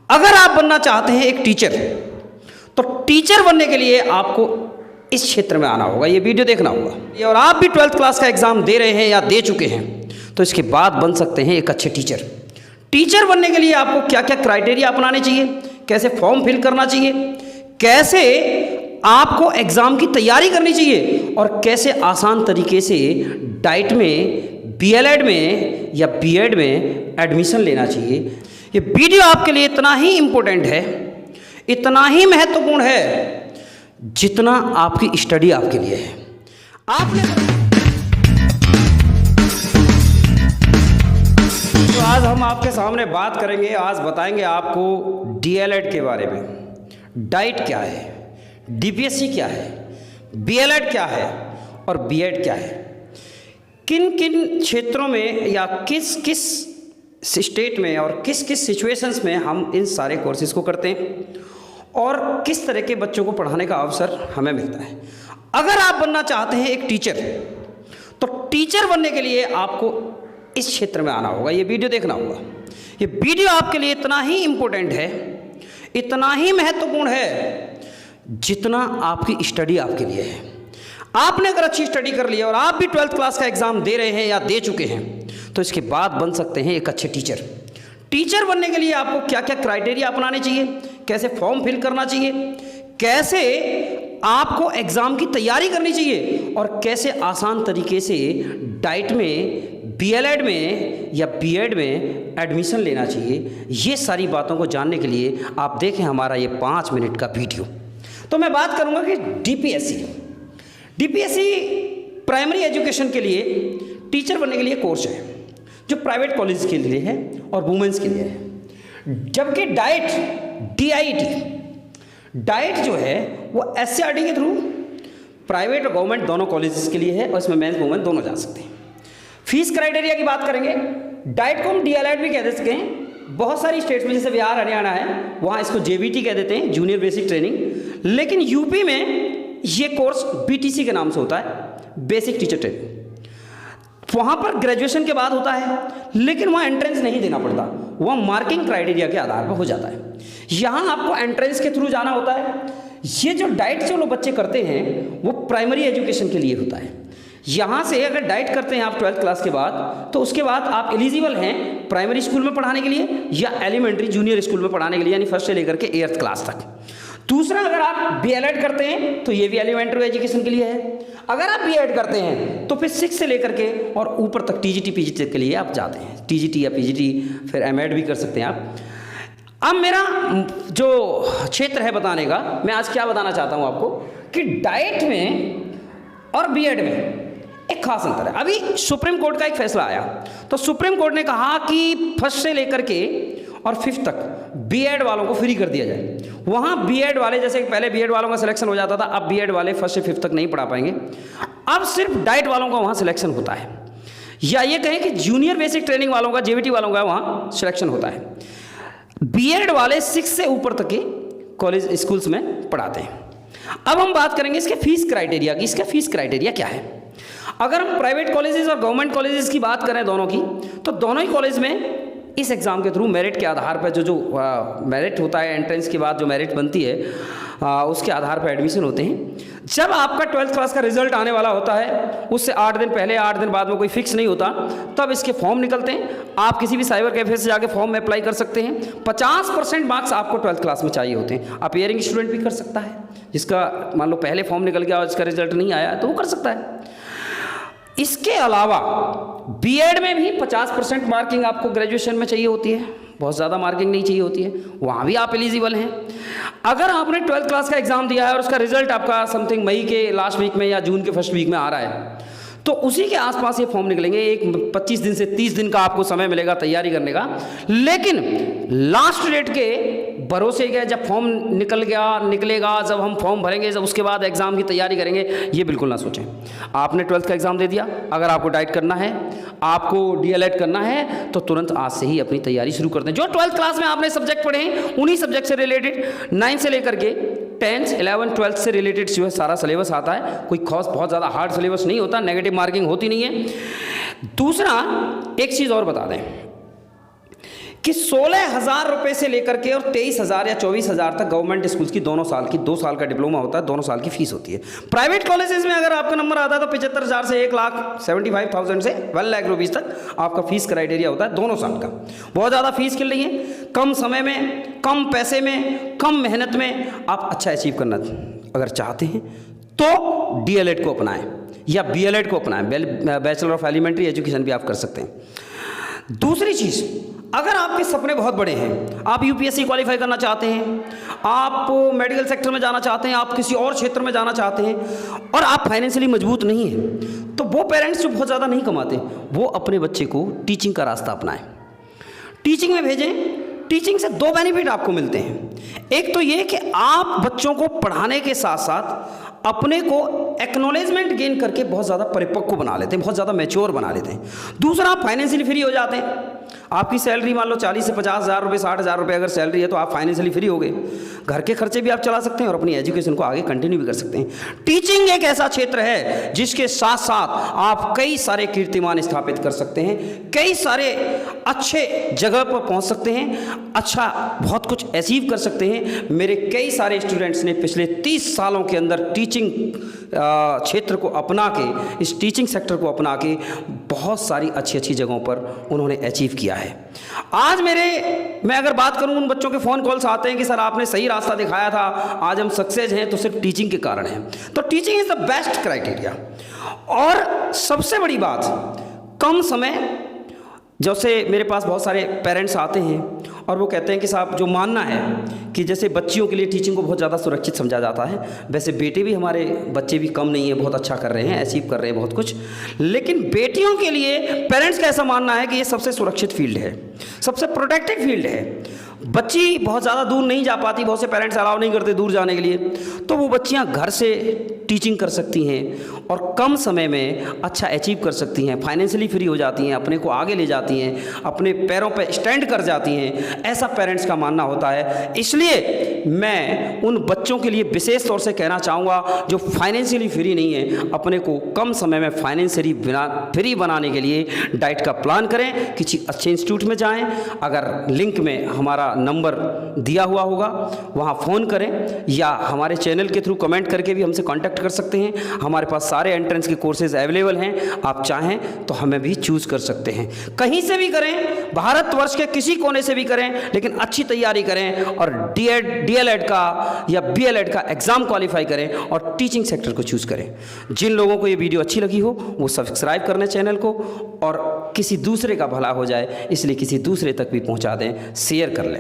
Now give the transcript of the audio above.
अगर आप बनना चाहते हैं एक टीचर, तो टीचर बनने के लिए आपको इस क्षेत्र में आना होगा, ये वीडियो देखना होगा। और आप भी 12th क्लास का एग्ज़ाम दे रहे हैं या दे चुके हैं, तो इसके बाद बन सकते हैं एक अच्छे टीचर। टीचर बनने के लिए आपको क्या क्या क्राइटेरिया अपनाने चाहिए, कैसे फॉर्म फिल करना चाहिए, कैसे आपको एग्ज़ाम की तैयारी करनी चाहिए और कैसे आसान तरीके से डाइट में, बीएलएड में या बीएड में एडमिशन लेना चाहिए। ये वीडियो आपके लिए इतना ही इम्पोर्टेंट है, इतना ही महत्वपूर्ण है, जितना आपकी स्टडी आपके लिए है। आपने तो आज हम आपके सामने बात करेंगे, आज बताएंगे आपको डीएलएड के बारे में। डाइट क्या है, डीपीएससी क्या है, बीएलएड क्या है और बीएड क्या है, किन किन क्षेत्रों में या किस किस स्टेट में और किस किस सिचुएशंस में हम इन सारे कोर्सेज को करते हैं और किस तरह के बच्चों को पढ़ाने का अवसर हमें मिलता है। अगर आप बनना चाहते हैं एक टीचर, तो टीचर बनने के लिए आपको इस क्षेत्र में आना होगा, ये वीडियो देखना होगा। ये वीडियो आपके लिए इतना ही इम्पोर्टेंट है, इतना ही महत्वपूर्ण है, जितना आपकी स्टडी आपके लिए है। आपने अगर अच्छी स्टडी कर ली और आप भी 12th क्लास का एग्ज़ाम दे रहे हैं या दे चुके हैं, तो इसके बाद बन सकते हैं एक अच्छे टीचर। टीचर बनने के लिए आपको क्या क्या क्राइटेरिया अपनाने चाहिए, कैसे फॉर्म फिल करना चाहिए, कैसे आपको एग्ज़ाम की तैयारी करनी चाहिए और कैसे आसान तरीके से डाइट में, बीएलएड में या बीएड में एडमिशन लेना चाहिए। ये सारी बातों को जानने के लिए आप देखें हमारा ये 5 मिनट का वीडियो। तो मैं बात करूँगा कि डीपीएससी प्राइमरी एजुकेशन के लिए टीचर बनने के लिए कोर्स है, जो प्राइवेट कॉलेज के लिए है और वुमेंस के लिए है। जबकि डाइट जो है वो एससीईआरटी के थ्रू प्राइवेट और गवर्नमेंट दोनों कॉलेजेस के लिए है और इसमें मेंस वुमेन दोनों जा सकते हैं। फीस क्राइटेरिया की बात करेंगे, डाइट को हम डीएलएड भी कह दे सकते हैं। बहुत सारी स्टेट्स में जैसे बिहार, हरियाणा है, वहाँ इसको जेबीटी कह देते हैं, जूनियर बेसिक ट्रेनिंग। लेकिन यूपी में ये कोर्स बीटीसी के नाम से होता है, बेसिक टीचर ट्रेनिंग। वहाँ पर ग्रेजुएशन के बाद होता है, लेकिन वहाँ एंट्रेंस नहीं देना पड़ता, वहाँ मार्किंग क्राइटेरिया के आधार पर हो जाता है। यहाँ आपको एंट्रेंस के थ्रू जाना होता है। ये जो डाइट जो लोग बच्चे करते हैं वो प्राइमरी एजुकेशन के लिए होता है। यहाँ से अगर डाइट करते हैं आप 12th क्लास के बाद, तो उसके बाद आप एलिजिबल हैं प्राइमरी स्कूल में पढ़ाने के लिए या एलिमेंट्री जूनियर स्कूल में पढ़ाने के लिए, यानी फर्स्ट से लेकर के 8th क्लास तक। दूसरा, अगर आप बीएलएड करते हैं तो ये भी एलिमेंट्री एजुकेशन के लिए है। अगर आप बीएड करते हैं तो फिर 6 से लेकर के और ऊपर तक टीजीटी पीजीटी के लिए आप जाते हैं, टीजीटी या पीजीटी, फिर एमएड भी कर सकते हैं आप। अब मेरा जो क्षेत्र है बताने का, मैं आज क्या बताना चाहता हूँ आपको कि डाइट में और बीएड में एक खास अंतर है। अभी सुप्रीम कोर्ट का एक फैसला आया, तो सुप्रीम कोर्ट ने कहा कि फर्स्ट से लेकर के और 5th तक बीएड वालों को फ्री कर दिया जाए। वहाँ बीएड वाले, जैसे पहले बीएड वालों का सिलेक्शन हो जाता था, अब बीएड वाले 1st से 5th तक नहीं पढ़ा पाएंगे, अब सिर्फ डाइट वालों का वहाँ सिलेक्शन होता है। या ये कहें कि जूनियर बेसिक ट्रेनिंग वालों का, जेबीटी वालों का वहाँ सिलेक्शन होता है। बीएड वाले 6 से ऊपर तक के कॉलेज स्कूल्स में पढ़ाते हैं। अब हम बात करेंगे इसके फीस क्राइटेरिया की। इसका फीस क्राइटेरिया क्या है? अगर हम प्राइवेट कॉलेजेस और गवर्नमेंट कॉलेजेस की बात करें दोनों की, तो दोनों ही कॉलेज में इस एग्ज़ाम के थ्रू मेरिट के आधार पर जो मेरिट होता है, एंट्रेंस के बाद जो मेरिट बनती है, उसके आधार पर एडमिशन होते हैं। जब आपका 12th क्लास का रिजल्ट आने वाला होता है, उससे 8 दिन पहले, 8 दिन बाद में कोई फिक्स नहीं होता, तब इसके फॉर्म निकलते हैं। आप किसी भी साइबर कैफे से जाके फॉर्म में अप्लाई कर सकते हैं। 50% मार्क्स आपको 12th क्लास में चाहिए होते हैं। अपियरिंग स्टूडेंट भी कर सकता है, जिसका मान लो पहले फॉर्म निकल गया और इसका रिजल्ट नहीं आया तो वो कर सकता है। इसके अलावा बीएड में भी 50% मार्किंग आपको ग्रेजुएशन में चाहिए होती है, बहुत ज़्यादा मार्किंग नहीं चाहिए होती है, वहाँ भी आप एलिजिबल हैं। अगर आपने 12th क्लास का एग्ज़ाम दिया है और उसका रिजल्ट आपका समथिंग मई के लास्ट वीक में या जून के फर्स्ट वीक में आ रहा है, तो उसी के आसपास ये फॉर्म निकलेंगे। एक 25 दिन से 30 दिन का आपको समय मिलेगा तैयारी करने का। लेकिन लास्ट डेट के भरोसे के जब फॉर्म निकलेगा, जब हम फॉर्म भरेंगे, जब उसके बाद एग्ज़ाम की तैयारी करेंगे, ये बिल्कुल ना सोचें। आपने 12th का एग्ज़ाम दे दिया, अगर आपको डाइट करना है, आपको डीएलएड करना है, तो तुरंत आज से ही अपनी तैयारी शुरू कर दें। जो 12th क्लास में आपने सब्जेक्ट पढ़े हैं, उन्हीं सब्जेक्ट से रिलेटेड 9 से लेकर के 10th, 11th, 12th से रिलेटेड जो है सारा सिलेबस आता है। कोई खास बहुत ज़्यादा हार्ड सिलेबस नहीं होता, नेगेटिव मार्किंग होती नहीं है। दूसरा, एक चीज़ और बता दें कि 16,000 रुपये से लेकर के और 23,000 या 24,000 तक गवर्नमेंट स्कूल्स की दोनों साल की, 2 साल का डिप्लोमा होता है, दोनों साल की फीस होती है। प्राइवेट कॉलेजेस में अगर आपका नंबर आता है तो 75,000 से 1,75,000 से 1 लाख रुपीज़ तक आपका फीस क्राइटेरिया होता है दोनों साल का। बहुत ज़्यादा फीस मिल रही है, कम समय में, कम पैसे में, कम मेहनत में आप अच्छा अचीव करना अगर चाहते हैं तो DLED को अपनाएं या BLED को अपनाएं, बैचलर ऑफ एलिमेंट्री एजुकेशन भी आप कर सकते हैं। दूसरी चीज़, अगर आपके सपने बहुत बड़े हैं, आप UPSC क्वालिफाई करना चाहते हैं, आप मेडिकल सेक्टर में जाना चाहते हैं, आप किसी और क्षेत्र में जाना चाहते हैं और आप फाइनेंशियली मजबूत नहीं हैं, तो वो पेरेंट्स जो बहुत ज़्यादा नहीं कमाते वो अपने बच्चे को टीचिंग का रास्ता अपनाएं, टीचिंग में भेजें। टीचिंग से 2 बेनिफिट आपको मिलते हैं। एक तो ये कि आप बच्चों को पढ़ाने के साथ साथ अपने को एक्नॉलेजमेंट गेन करके बहुत ज़्यादा परिपक्व बना लेते हैं, बहुत ज़्यादा मैच्योर बना लेते हैं। दूसरा, आप फाइनेंशियली फ्री हो जाते हैं। आपकी सैलरी मान लो 40 से 50,000 रुपये, 60,000 रुपये अगर सैलरी है तो आप फाइनेंशियली फ्री हो गए, घर के खर्चे भी आप चला सकते हैं और अपनी एजुकेशन को आगे कंटिन्यू भी कर सकते हैं। टीचिंग एक ऐसा क्षेत्र है जिसके साथ साथ आप कई सारे कीर्तिमान स्थापित कर सकते हैं, कई सारे अच्छे जगह पर पहुंच सकते हैं, अच्छा बहुत कुछ अचीव कर सकते हैं। मेरे कई सारे स्टूडेंट्स ने पिछले 30 सालों के अंदर टीचिंग क्षेत्र को अपना के, इस टीचिंग सेक्टर को अपना के बहुत सारी अच्छी अच्छी जगहों पर उन्होंने अचीव किया है। आज मैं अगर बात करूं, उन बच्चों के फ़ोन कॉल्स आते हैं कि सर आपने सही रास्ता दिखाया था, आज हम सक्सेस हैं तो सिर्फ टीचिंग के कारण हैं। तो teaching is the best criteria. और सबसे बड़ी बात, कम समय, जैसे मेरे पास बहुत सारे पेरेंट्स आते हैं और वो कहते हैं कि साहब जो मानना है कि जैसे बच्चियों के लिए टीचिंग को बहुत ज़्यादा सुरक्षित समझा जाता है, वैसे बेटे भी, हमारे बच्चे भी कम नहीं है, बहुत अच्छा कर रहे हैं, अचीव कर रहे हैं बहुत कुछ, लेकिन बेटियों के लिए पेरेंट्स का ऐसा मानना है कि ये सबसे सुरक्षित फील्ड है, सबसे प्रोटेक्टेड फील्ड है। बच्ची बहुत ज़्यादा दूर नहीं जा पाती, बहुत से पेरेंट्स अलाउ नहीं करते दूर जाने के लिए, तो वो बच्चियाँ घर से टीचिंग कर सकती हैं और कम समय में अच्छा अचीव कर सकती हैं, फाइनेंशियली फ्री हो जाती हैं, अपने को आगे ले जाती हैं, अपने पैरों पे स्टैंड कर जाती हैं, ऐसा पेरेंट्स का मानना होता है। इसलिए मैं उन बच्चों के लिए विशेष तौर से कहना चाहूँगा जो फाइनेंशियली फ्री नहीं है, अपने को कम समय में फाइनेंशियली फ्री बनाने के लिए डाइट का प्लान करें, किसी अच्छे इंस्टीट्यूट में जाएँ। अगर लिंक में हमारा नंबर दिया हुआ होगा वहाँ फ़ोन करें या हमारे चैनल के थ्रू कमेंट करके भी हमसे कांटेक्ट कर सकते हैं। हमारे पास सारे एंट्रेंस के कोर्सेज अवेलेबल हैं, आप चाहें तो हमें भी चूज़ कर सकते हैं। कहीं से भी करें, भारतवर्ष के किसी कोने से भी करें, लेकिन अच्छी तैयारी करें और DLED का या BLED का एग्ज़ाम क्वालिफाई करें और टीचिंग सेक्टर को चूज़ करें। जिन लोगों को ये वीडियो अच्छी लगी हो वो सब्सक्राइब कर लें चैनल को, और किसी दूसरे का भला हो जाए इसलिए किसी दूसरे तक भी पहुँचा दें, शेयर कर लें।